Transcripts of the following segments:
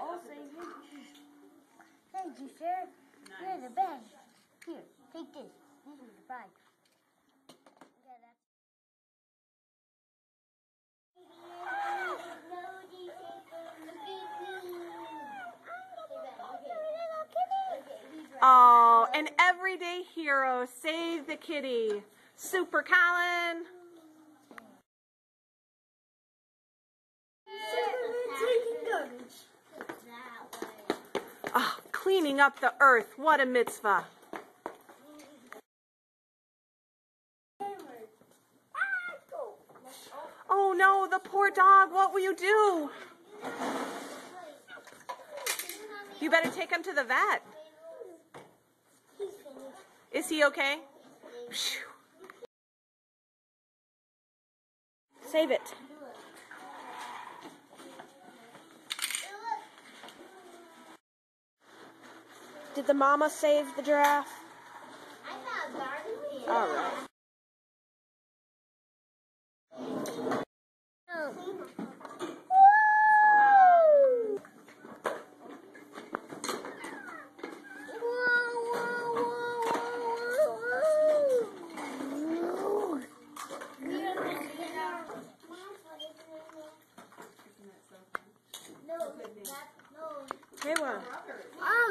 I'll save you. Thank you, sir. You're the best. Here, take this. This is the prize. Oh, an everyday hero. Save the kitty. Super Colin. Oh, cleaning up the earth. What a mitzvah. Oh no, the poor dog. What will you do? You better take him to the vet. Is he okay? Save it. Did the mama save the giraffe? All right. Kayla.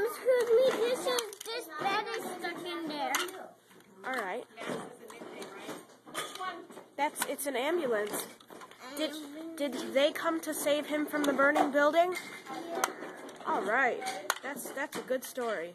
Excuse me, this bed is stuck in there. All right. It's an ambulance. Did they come to save him from the burning building? All right. That's a good story.